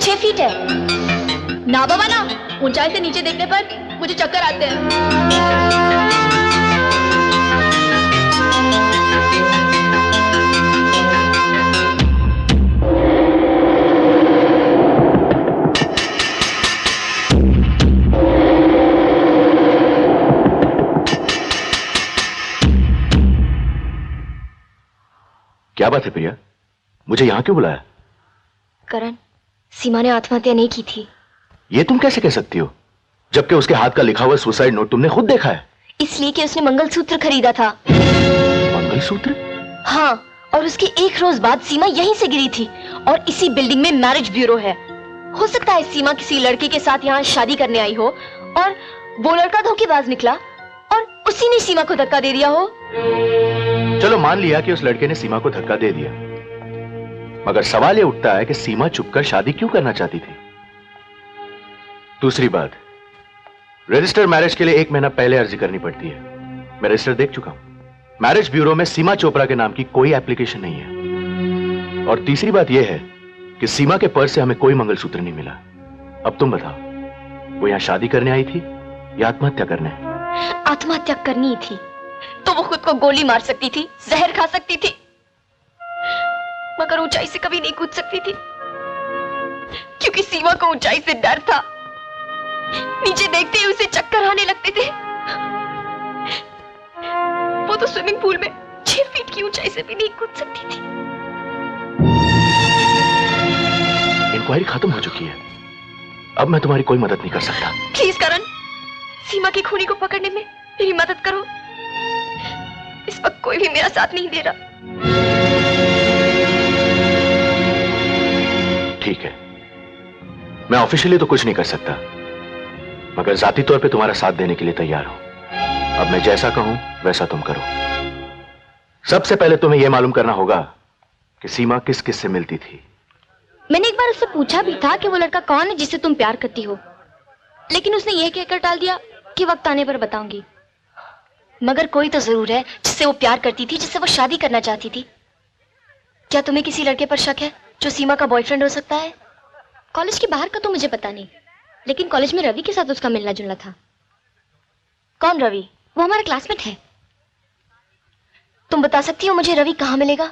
6 feet है। ना बाबा ना, ऊंचाई से नीचे देखने पर मुझे चक्कर आते हैं। क्या बात है प्रिया, मुझे यहां क्यों बुलाया? करण, सीमा ने आत्महत्या नहीं की थी। ये तुम कैसे कह सकती हो, जबकि उसके हाथ का लिखा हुआ सुसाइड नोट तुमने खुद देखा है। इसलिए कि उसने मंगलसूत्र खरीदा था। मंगलसूत्र? हाँ, और उसके एक रोज बाद सीमा यहीं से गिरी थी और इसी बिल्डिंग में मैरिज ब्यूरो है। हो सकता है सीमा किसी लड़के के साथ यहाँ शादी करने आई हो और वो लड़का धोखेबाज निकला और उसी ने सीमा को धक्का दे दिया हो। चलो मान लिया कि उस लड़के ने सीमा को धक्का दे दिया, मगर सवाल यह उठता है कि सीमा चुपकर शादी क्यों करना चाहती थी। दूसरी बात, रजिस्टर मैरिज के लिए 1 महीना पहले अर्जी करनी पड़ती है। मैं रजिस्टर देख चुका हूं। मैरिज ब्यूरो में सीमा चोपड़ा के नाम की कोई एप्लीकेशन नहीं है। और तीसरी बात यह है कि सीमा के पर्स से हमें कोई मंगलसूत्र नहीं मिला। अब तुम बताओ, वो यहां शादी करने आई थी या आत्महत्या करने? आत्महत्या करनी थी तो वो खुद को गोली मार सकती थी, जहर खा सकती थी, मगर ऊंचाई से कभी नहीं कूद सकती थी, क्योंकि सीमा को ऊंचाई से डर था। नीचे देखते ही उसे चक्कर आने लगते थे। वो तो स्विमिंग पूल में 6 फीट की ऊंचाई से भी नहीं कूद सकती थी। इंक्वायरी खत्म हो चुकी है, अब मैं तुम्हारी कोई मदद नहीं कर सकता। प्लीज करण, सीमा की खूनी को पकड़ने में मेरी मदद करो। इस वक्त कोई भी मेरा साथ नहीं दे रहा। ठीक है, मैं ऑफिशियली तो कुछ नहीं कर सकता, मगर जाती तौर पे तुम्हारा साथ देने के लिए तैयार हूं। अब मैं जैसा कहूं वैसा तुम करो। सबसे पहले तुम्हें यह मालूम करना होगा कि सीमा किस किस से मिलती थी। मैंने एक बार उससे पूछा भी था कि वो लड़का कौन है जिससे तुम प्यार करती हो, लेकिन उसने यह कहकर टाल दिया कि वक्त आने पर बताऊंगी। मगर कोई तो जरूर है जिससे वो प्यार करती थी, जिससे वो शादी करना चाहती थी। क्या तुम्हें किसी लड़के पर शक है जो सीमा का बॉयफ्रेंड हो सकता है? कॉलेज के बाहर का तो मुझे पता नहीं, लेकिन कॉलेज में रवि के साथ उसका मिलना जुलना था। कौन रवि? वो हमारा क्लासमेट है। तुम बता सकती हो मुझे रवि कहाँ मिलेगा?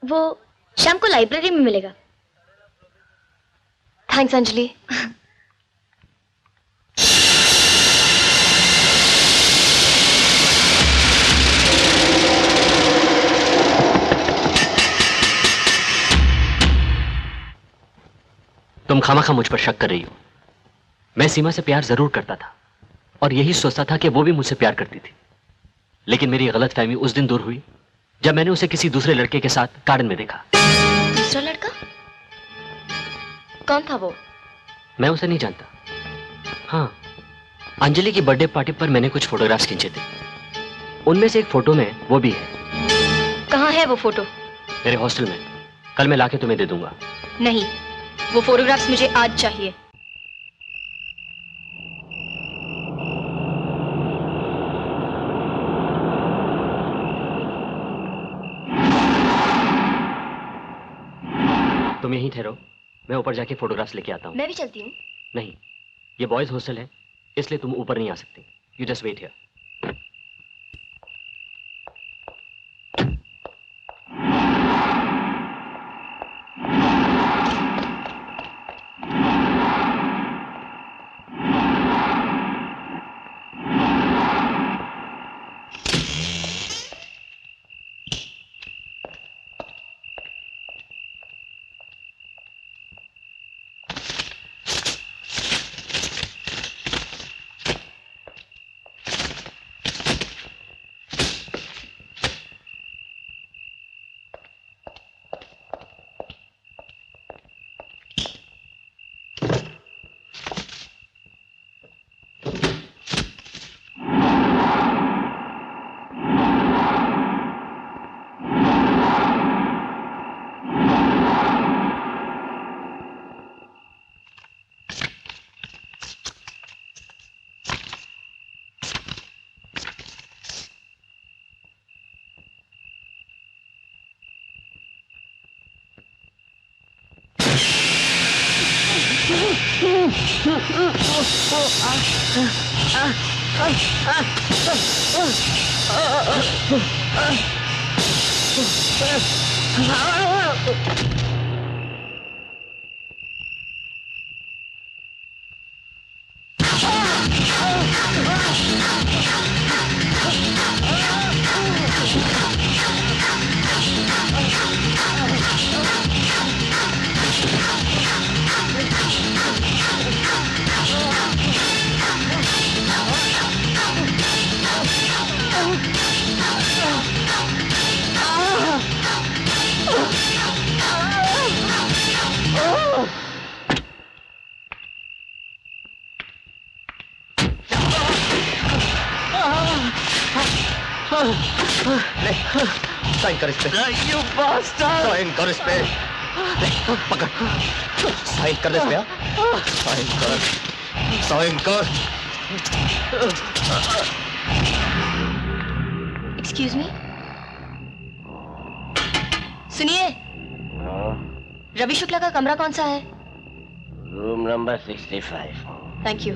वो शाम को लाइब्रेरी में मिलेगा। थैंक्स अंजलि। तुम खामखा मुझ पर शक कर रही हो। मैं सीमा से प्यार जरूर करता था और यही सोचता था कि वो भी मुझसे प्यार करती थी, लेकिन मेरी गलतफहमी उस दिन दूर हुई जब मैंने उसे किसी दूसरे लड़के के साथ गार्डन में देखा। दूसरा लड़का? कौन था वो? मैं उसे नहीं जानता। हाँ, अंजलि की बर्थडे पार्टी पर मैंने कुछ फोटोग्राफ्स खींचे थे, उनमें से एक फोटो में वो भी है। कहाँ है वो फोटो? मेरे हॉस्टल में। कल मैं लाके तुम्हें दे दूंगा। नहीं, वो फोटोग्राफ्स मुझे आज चाहिए। तुम यहीं ठहरो, मैं ऊपर जाके फोटोग्राफ्स लेके आता हूँ। मैं भी चलती हूँ। नहीं, ये बॉयज हॉस्टल है, इसलिए तुम ऊपर नहीं आ सकती। You just wait here. Sign कर इस पे। You bastard! साइन कर इस पे। पकड़। साइन कर इस पे। साइन कर। साइन कर। एक्सक्यूज मी, सुनिए, रवि शुक्ला का कमरा कौन सा है? Room number 65। Thank you.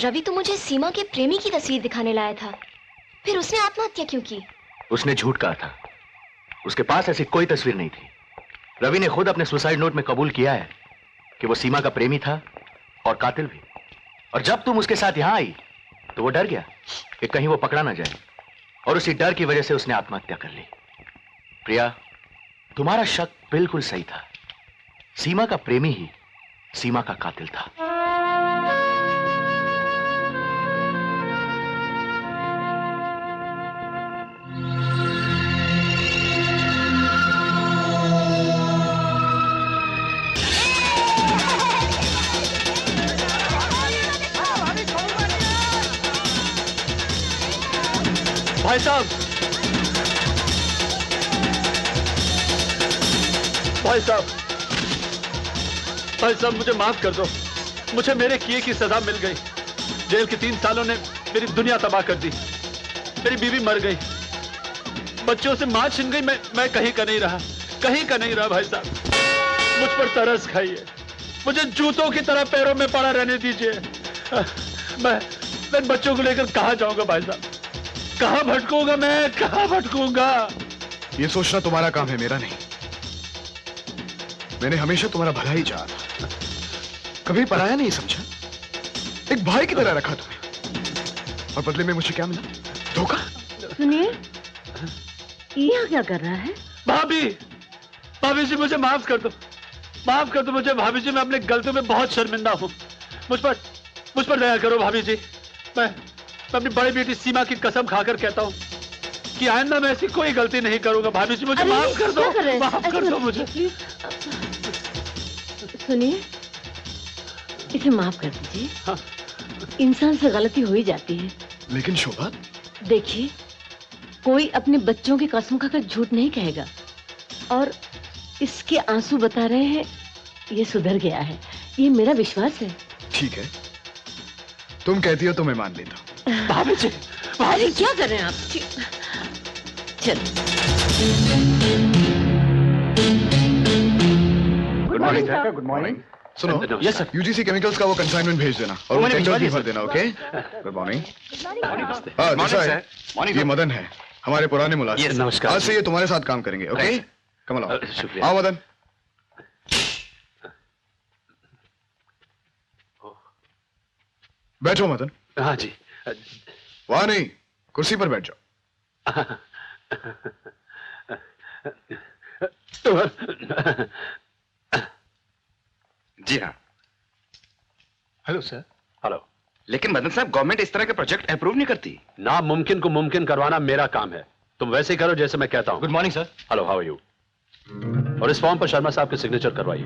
Ravi तो मुझे सीमा के प्रेमी की तस्वीर दिखाने लाया था, फिर उसने आत्महत्या क्यों की? उसने झूठ कहा था। उसके पास ऐसी कोई तस्वीर नहीं थी। रवि ने खुद अपने सुसाइड नोट में कबूल किया है कि वो सीमा का प्रेमी था और कातिल भी। और जब तुम उसके साथ यहां आई तो वो डर गया कि कहीं वो पकड़ा ना जाए, और उसी डर की वजह से उसने आत्महत्या कर ली। प्रिया, तुम्हारा शक बिल्कुल सही था। सीमा का प्रेमी ही सीमा का कातिल था। भाई साहब, भाई साहब, भाई साहब, मुझे माफ कर दो। मुझे मेरे किए की सजा मिल गई। जेल के 3 सालों ने मेरी दुनिया तबाह कर दी। मेरी बीवी मर गई, बच्चों से मां छिन गई। मैं कहीं का नहीं रहा, कहीं का नहीं रहा। भाई साहब, मुझ पर तरस खाइए। मुझे जूतों की तरह पैरों में पड़ा रहने दीजिए। मैं बच्चों को लेकर कहां जाऊंगा? भाई साहब, कहां भटकूंगा मैं? कहां भटकूंगा? ये सोचना तुम्हारा काम है, मेरा नहीं। मैंने हमेशा तुम्हारा भला ही चाहा था, कभी पराया नहीं समझा। एक भाई की तरह रखा तुम्हें, और बदले में मुझे क्या मिला? धोखा। सुनिए, यहाँ क्या कर रहा है? भाभी, भाभी जी, मुझे माफ कर दो, माफ कर दो मुझे। भाभी जी, मैं अपने गलतियों में बहुत शर्मिंदा हूँ। मुझ पर दया करो भाभी जी। मैं अपनी बड़ी बेटी सीमा की कसम खाकर कहता हूँ कि आइंदा मैं ऐसी कोई गलती नहीं करूंगा। भाभी जी, मुझे माफ कर दो, माफ कर दो मुझे। सुनिए, इसे माफ कर दीजिए। हाँ। इंसान से गलती हो ही जाती है। लेकिन शोभा, देखिए, कोई अपने बच्चों की कसम खाकर झूठ नहीं कहेगा, और इसके आंसू बता रहे हैं ये सुधर गया है। ये मेरा विश्वास है। ठीक है, तुम कहती हो तो मैं मान लेता हूँ। भाभी जी, अरे क्या कर रहे हैं आप? चलो। Good morning sir. Good morning. सुनो, यस सर। यूजीसी केमिकल्स का वो कंसाइनमेंट भेज देना, और वो टेंडर भी भर देना। Okay, good morning. हाँ, दिशा है, ये मदन है, हमारे पुराने मुलाजिम। नमस्कार। आज से ये तुम्हारे साथ काम करेंगे। Okay, come on. शुक्रिया। आओ मदन। बैठो मदन। हाँ जी। वहां नहीं, कुर्सी पर बैठ जाओ। जी हाँ। Hello sir. हेलो। लेकिन मदन साहब, गवर्नमेंट इस तरह के प्रोजेक्ट अप्रूव नहीं करती। नामुमकिन को मुमकिन करवाना मेरा काम है। तुम वैसे ही करो जैसे मैं कहता हूं। Good morning sir. Hello, how are you? और इस फॉर्म पर शर्मा साहब के सिग्नेचर करवाइए।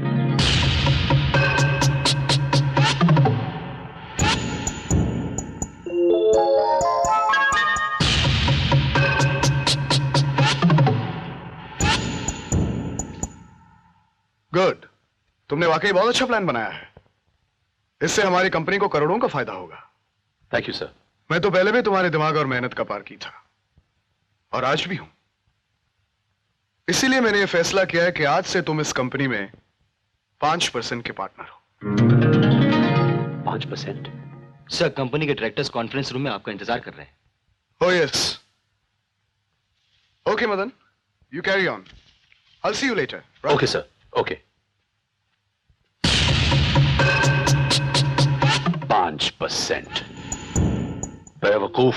गुड, तुमने वाकई बहुत अच्छा प्लान बनाया है। इससे हमारी कंपनी को करोड़ों का फायदा होगा। Thank you sir. मैं तो पहले भी तुम्हारे दिमाग और मेहनत का पार की था, और आज भी हूं। इसीलिए मैंने यह फैसला किया है कि आज से तुम इस कंपनी में 5% के पार्टनर हो। 5%? सर, कंपनी के डायरेक्टर्स कॉन्फ्रेंस रूम में आपका इंतजार कर रहे हैं। Oh yes. Okay Madan, you carry on. I will see you later. Okay sir, okay. 5%? बेवकूफ,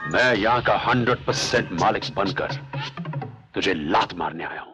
मैं यहां का 100% मालिक बनकर तुझे लात मारने आया हूं।